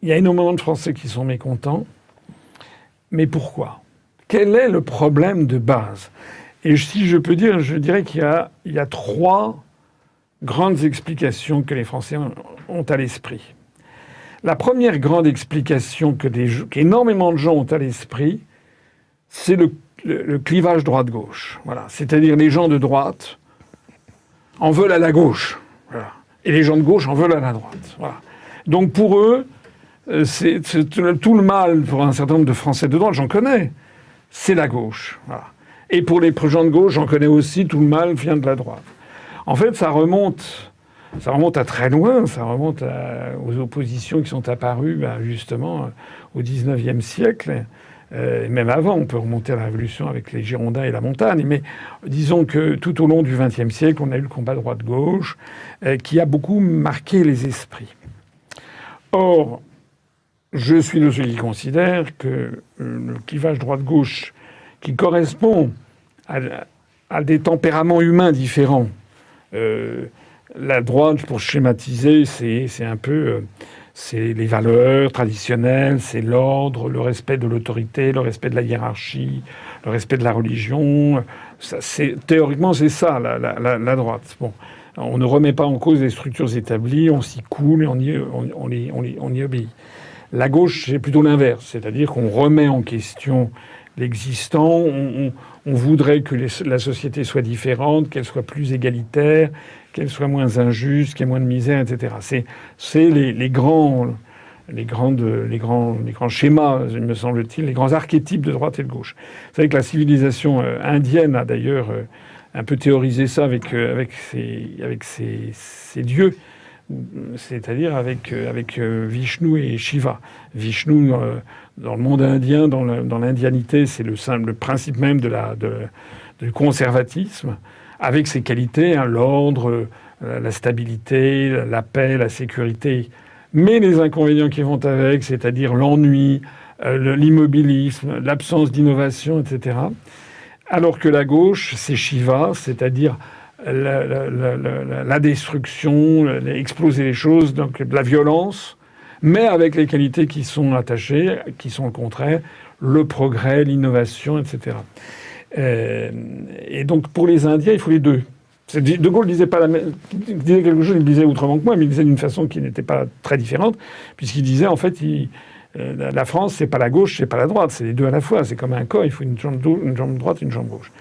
il y a énormément de Français qui sont mécontents. Mais pourquoi? Quel est le problème de base? Et si je peux dire, je dirais qu'il y a trois grandes explications que les Français ont à l'esprit. La première grande explication qu'énormément de gens ont à l'esprit, c'est le clivage droite-gauche. Voilà. C'est-à-dire les gens de droite en veulent à la gauche. Voilà. Et les gens de gauche en veulent à la droite. Voilà. Donc pour eux, c'est tout le mal pour un certain nombre de Français de droite, j'en connais, c'est la gauche. Voilà. Et pour les gens de gauche, j'en connais aussi, tout le mal vient de la droite. En fait, ça remonte à très loin, ça remonte aux oppositions qui sont apparues justement au XIXe siècle, et même avant, on peut remonter à la Révolution avec les Girondins et la Montagne, mais disons que tout au long du XXe siècle, on a eu le combat droite-gauche qui a beaucoup marqué les esprits. Or, je suis de ceux qui considèrent que le clivage droite-gauche, qui correspond à des tempéraments humains différents, la droite, pour schématiser, c'est un peu c'est les valeurs traditionnelles, c'est l'ordre, le respect de l'autorité, le respect de la hiérarchie, le respect de la religion. Théoriquement, c'est ça, la droite. Bon, on ne remet pas en cause les structures établies, on s'y coule et on y obéit. La gauche, c'est plutôt l'inverse, c'est-à-dire qu'on remet en question l'existant, on voudrait que la société soit différente, qu'elle soit plus égalitaire, qu'elle soit moins injuste, qu'il y ait moins de misère, etc. C'est les grands schémas, me semble-t-il, les grands archétypes de droite et de gauche. Vous savez que la civilisation indienne a d'ailleurs un peu théorisé ça avec ses dieux, c'est-à-dire avec Vishnu et Shiva. Vishnu, dans le monde indien, dans l'indianité, c'est le principe même du conservatisme, avec ses qualités, l'ordre, la stabilité, la paix, la sécurité, mais les inconvénients qui vont avec, c'est-à-dire l'ennui, l'immobilisme, l'absence d'innovation, etc. Alors que la gauche, c'est Shiva, c'est-à-dire la destruction, exploser les choses, donc la violence, mais avec les qualités qui sont attachées, qui sont le contraire, le progrès, l'innovation, etc. Et donc pour les Indiens, il faut les deux. De Gaulle disait quelque chose, il disait autrement que moi, mais il disait d'une façon qui n'était pas très différente, puisqu'il disait en fait, la France, c'est pas la gauche, c'est pas la droite, c'est les deux à la fois. C'est comme un corps, il faut une jambe droite, une jambe gauche.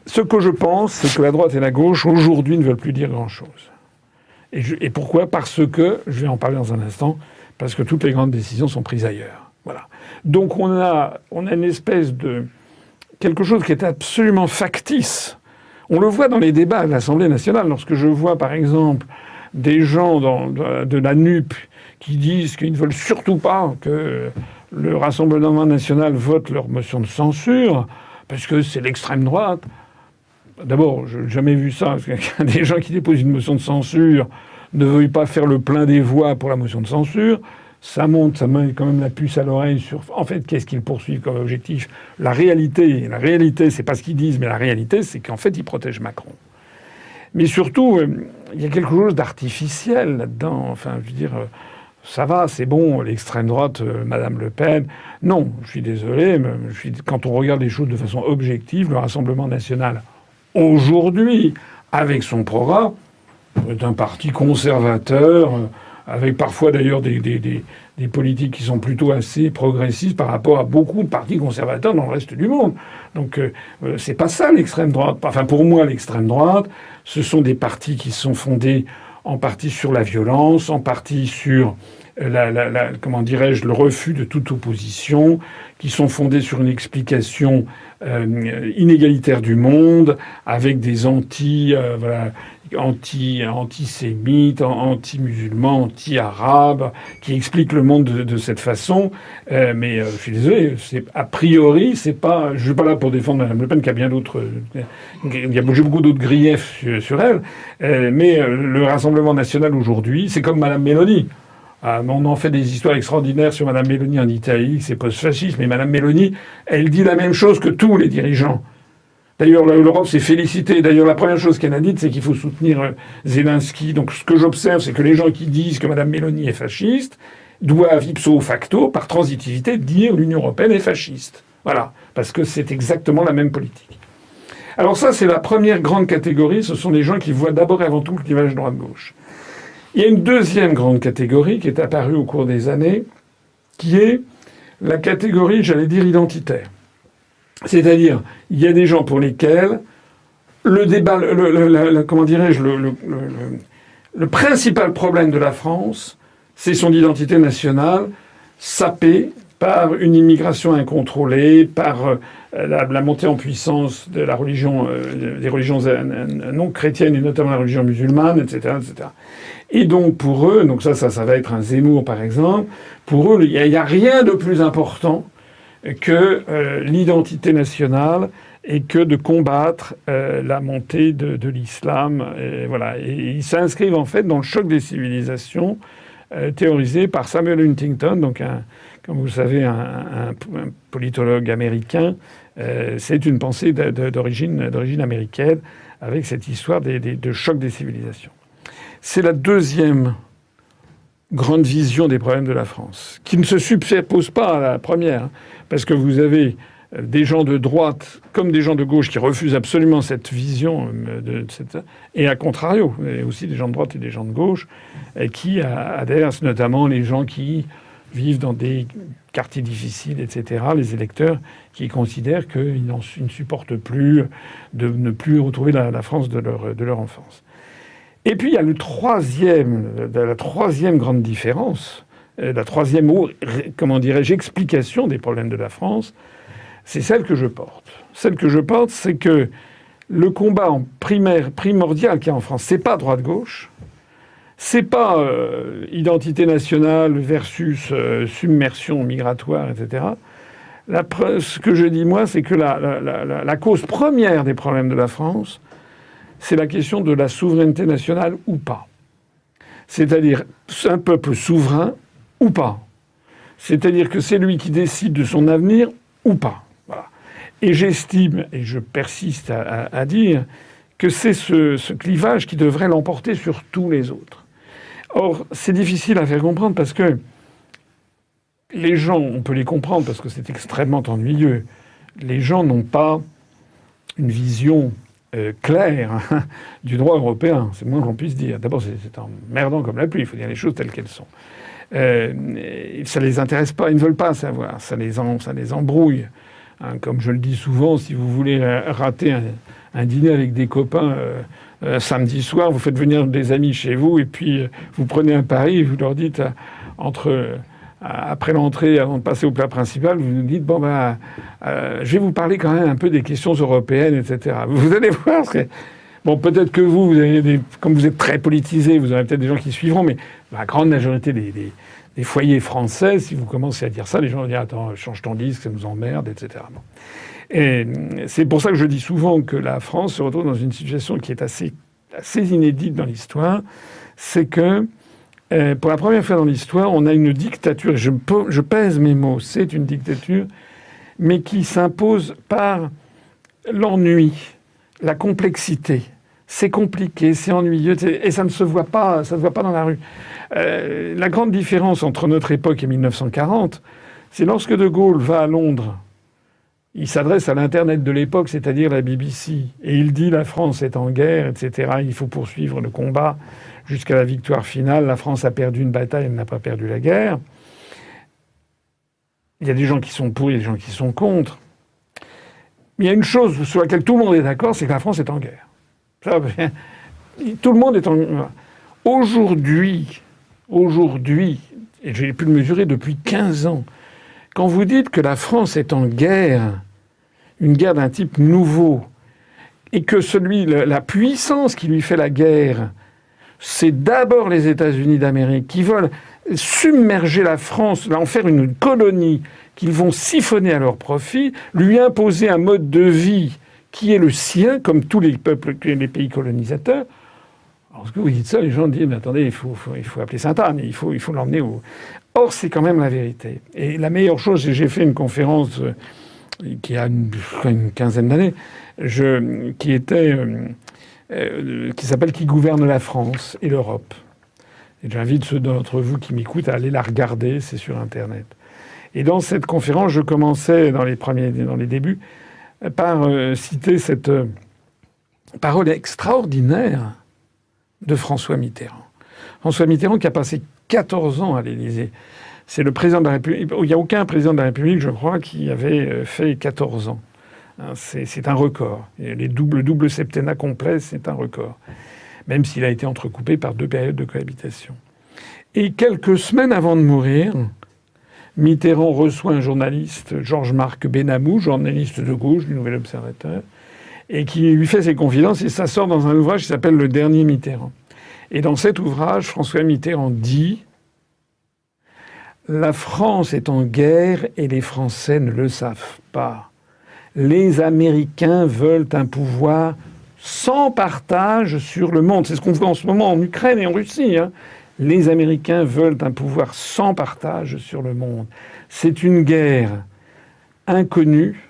Ce que je pense, c'est que la droite et la gauche, aujourd'hui, ne veulent plus dire grand-chose. Et pourquoi? Parce que, je vais en parler dans un instant, parce que toutes les grandes décisions sont prises ailleurs. Voilà. Donc on a une espèce de quelque chose qui est absolument factice. On le voit dans les débats de l'Assemblée nationale. Lorsque je vois, par exemple, des gens de la NUP qui disent qu'ils ne veulent surtout pas que le Rassemblement national vote leur motion de censure, parce que c'est l'extrême droite. D'abord, je n'ai jamais vu ça. Des gens qui déposent une motion de censure ne veuillent pas faire le plein des voix pour la motion de censure. Ça met quand même la puce à l'oreille sur, en fait, qu'est-ce qu'ils poursuivent comme objectif. La réalité, c'est pas ce qu'ils disent, mais la réalité, c'est qu'en fait, ils protègent Macron. Mais surtout, il y a quelque chose d'artificiel là-dedans. Enfin, je veux dire, ça va, c'est bon, l'extrême droite, Madame Le Pen. Non, je suis désolé, mais quand on regarde les choses de façon objective, le Rassemblement national, aujourd'hui, avec son programme, est un parti conservateur, avec parfois d'ailleurs des politiques qui sont plutôt assez progressistes par rapport à beaucoup de partis conservateurs dans le reste du monde. Donc c'est pas ça l'extrême droite. Enfin pour moi l'extrême droite, ce sont des partis qui sont fondés en partie sur la violence, en partie sur comment dirais-je, le refus de toute opposition, qui sont fondés sur une explication inégalitaire du monde, avec des antisémites, anti-musulmans, anti-arabes, qui expliquent le monde de cette façon. Mais je suis désolé, a priori, c'est pas. Je suis pas là pour défendre Mme Le Pen, qui a bien d'autres. J'ai beaucoup d'autres griefs sur elle. Mais le Rassemblement national aujourd'hui, c'est comme Mme Meloni. On en fait des histoires extraordinaires sur Mme Meloni en Italie, c'est post-fasciste, mais Mme Meloni, elle dit la même chose que tous les dirigeants. D'ailleurs, l'Europe s'est félicitée. D'ailleurs, la première chose qu'elle a dite, c'est qu'il faut soutenir Zelensky. Donc, ce que j'observe, c'est que les gens qui disent que Mme Meloni est fasciste, doivent ipso facto, par transitivité, dire l'Union européenne est fasciste. Voilà, parce que c'est exactement la même politique. Alors ça, c'est la première grande catégorie, ce sont les gens qui voient d'abord et avant tout le clivage droite-gauche. Il y a une deuxième grande catégorie qui est apparue au cours des années, qui est la catégorie, j'allais dire, identitaire. C'est-à-dire, il y a des gens pour lesquels le débat, comment dirais-je, le principal problème de la France, c'est son identité nationale, sapée par une immigration incontrôlée, par la montée en puissance de la religion, des religions non chrétiennes et notamment la religion musulmane, etc., etc. Et donc pour eux, donc ça va être un Zemmour par exemple, pour eux, il n'y a rien de plus important que l'identité nationale et que de combattre la montée de l'islam. Et voilà. Et ils s'inscrivent en fait dans le choc des civilisations théorisé par Samuel Huntington, donc comme vous le savez, un politologue américain. C'est une pensée d'origine américaine avec cette histoire de choc des civilisations. C'est la deuxième grande vision des problèmes de la France, qui ne se superpose pas à la première, parce que vous avez des gens de droite comme des gens de gauche qui refusent absolument cette vision et à contrario, il y a aussi des gens de droite et des gens de gauche qui adhèrent, notamment les gens qui vivent dans des quartiers difficiles, etc., les électeurs qui considèrent qu'ils ne supportent plus de ne plus retrouver la France de leur enfance. Et puis il y a la troisième grande différence, la troisième, comment dirais-je, explication des problèmes de la France, c'est celle que je porte. Celle que je porte, c'est que le combat primordial qu'il y a en France, c'est pas droite-gauche, c'est pas identité nationale versus submersion migratoire, etc. Ce que je dis, moi, c'est que la cause première des problèmes de la France, c'est la question de la souveraineté nationale ou pas. C'est-à-dire un peuple souverain ou pas. C'est-à-dire que c'est lui qui décide de son avenir ou pas. Voilà. Et j'estime, et je persiste à dire, que c'est ce clivage qui devrait l'emporter sur tous les autres. Or, c'est difficile à faire comprendre parce que les gens, on peut les comprendre parce que c'est extrêmement ennuyeux, les gens n'ont pas une vision claire du droit européen. C'est le moins qu'on puisse dire. D'abord, c'est emmerdant comme la pluie, il faut dire les choses telles qu'elles sont. Ça les intéresse pas, ils ne veulent pas savoir, ça les embrouille. Hein, comme je le dis souvent, si vous voulez rater un dîner avec des copains samedi soir, vous faites venir des amis chez vous et puis vous prenez un pari et vous leur dites après l'entrée, avant de passer au plat principal, vous nous dites je vais vous parler quand même un peu des questions européennes, etc. Vous allez voir, bon, peut-être que vous avez comme vous êtes très politisé, vous aurez peut-être des gens qui suivront, mais la grande majorité des foyers français, si vous commencez à dire ça, les gens vont dire attends, change ton disque, ça nous emmerde, etc. Bon. Et c'est pour ça que je dis souvent que la France se retrouve dans une situation qui est assez inédite dans l'histoire, c'est que pour la première fois dans l'histoire, on a une dictature, je pèse mes mots, c'est une dictature, mais qui s'impose par l'ennui, la complexité. C'est compliqué, c'est ennuyeux, et ça ne se voit pas, dans la rue. La grande différence entre notre époque et 1940, c'est lorsque De Gaulle va à Londres, il s'adresse à l'Internet de l'époque, c'est-à-dire la BBC, et il dit la France est en guerre, etc. Il faut poursuivre le combat jusqu'à la victoire finale. La France a perdu une bataille, elle n'a pas perdu la guerre. Il y a des gens qui sont pour, il y a des gens qui sont contre. Mais il y a une chose sur laquelle tout le monde est d'accord, c'est que la France est en guerre. Ça, tout le monde est en guerre. Aujourd'hui, et j'ai pu le mesurer depuis 15 ans, quand vous dites que la France est en guerre, une guerre d'un type nouveau, et que la puissance qui lui fait la guerre, c'est d'abord les États-Unis d'Amérique qui veulent submerger la France, en faire une colonie qu'ils vont siphonner à leur profit, lui imposer un mode de vie qui est le sien, comme tous les peuples, les pays colonisateurs. Lorsque vous dites ça, les gens disent mais attendez, il faut appeler Sainte-Anne, il faut l'emmener au... Or, c'est quand même la vérité. Et la meilleure chose, j'ai fait une conférence qui a une quinzaine d'années, qui s'appelle « Qui gouverne la France et l'Europe ». Et j'invite ceux d'entre vous qui m'écoutent à aller la regarder, c'est sur Internet. Et dans cette conférence, je commençais dans les débuts par citer cette parole extraordinaire de François Mitterrand. François Mitterrand qui a passé 14 ans à l'Élysée. C'est le président de la République. Il n'y a aucun président de la République, je crois, qui avait fait 14 ans. C'est un record. Et le double septennat complet, c'est un record. Même s'il a été entrecoupé par 2 périodes de cohabitation. Et quelques semaines avant de mourir, Mitterrand reçoit un journaliste, Georges-Marc Benamou, journaliste de gauche du Nouvel Observateur, et qui lui fait ses confidences, et ça sort dans un ouvrage qui s'appelle Le Dernier Mitterrand. Et dans cet ouvrage, François Mitterrand dit « La France est en guerre et les Français ne le savent pas. Les Américains veulent un pouvoir sans partage sur le monde. » C'est ce qu'on voit en ce moment en Ukraine et en Russie. Les Américains veulent un pouvoir sans partage sur le monde. C'est une guerre inconnue,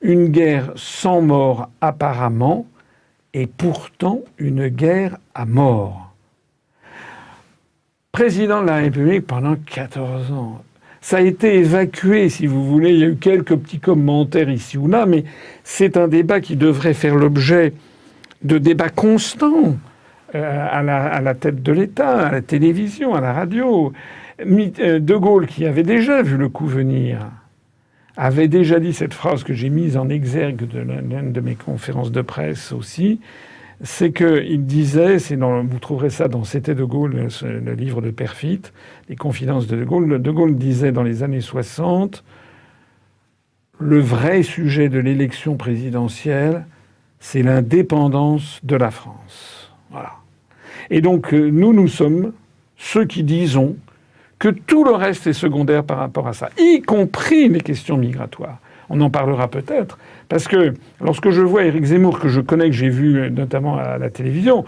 une guerre sans mort apparemment, et pourtant une guerre à mort. Président de la République pendant 14 ans. Ça a été évacué, si vous voulez. Il y a eu quelques petits commentaires ici ou là, mais c'est un débat qui devrait faire l'objet de débats constants à la tête de l'État, à la télévision, à la radio. De Gaulle, qui avait déjà vu le coup venir, avait déjà dit cette phrase que j'ai mise en exergue de l'une de mes conférences de presse aussi, c'est qu'il disait, vous trouverez ça dans C'était de Gaulle, le livre de Perfit, les confidences de Gaulle. De Gaulle disait dans les années 60, le vrai sujet de l'élection présidentielle, c'est l'indépendance de la France. Voilà. Et donc, nous sommes ceux qui disons que tout le reste est secondaire par rapport à ça, y compris les questions migratoires. On en parlera peut-être, parce que lorsque je vois Éric Zemmour, que je connais, que j'ai vu notamment à la télévision,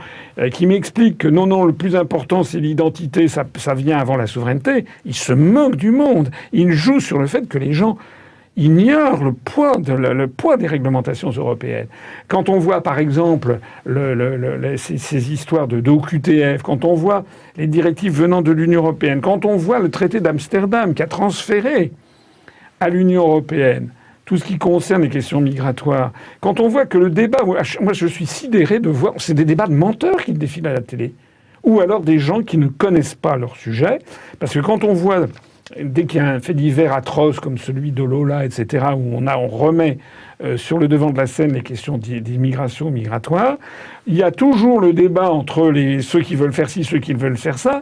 qui m'explique que non, le plus important, c'est l'identité, ça vient avant la souveraineté, il se moque du monde. Il joue sur le fait que les gens ignorent le poids des réglementations européennes. Quand on voit, par exemple, ces histoires d'OQTF, quand on voit les directives venant de l'Union européenne, quand on voit le traité d'Amsterdam qui a transféré à l'Union européenne tout ce qui concerne les questions migratoires, quand on voit que le débat... Moi, je suis sidéré de voir... C'est des débats de menteurs qui défilent à la télé. Ou alors des gens qui ne connaissent pas leur sujet. Parce que quand on voit... Dès qu'il y a un fait divers atroce comme celui de Lola, etc., où on remet sur le devant de la scène les questions d'immigration, migratoire, il y a toujours le débat entre ceux qui veulent faire ci, ceux qui veulent faire ça.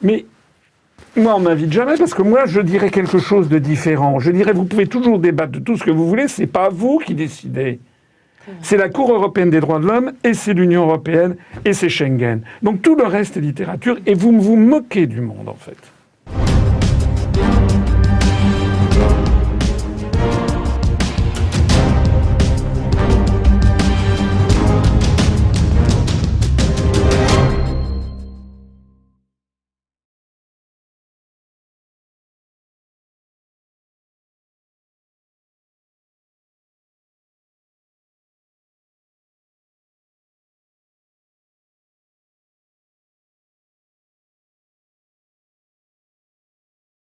Mais moi, on m'invite jamais parce que moi, je dirais quelque chose de différent. Je dirais, vous pouvez toujours débattre de tout ce que vous voulez, c'est pas vous qui décidez. C'est la Cour européenne des droits de l'homme, et c'est l'Union européenne, et c'est Schengen. Donc tout le reste est littérature, et vous vous moquez du monde, en fait.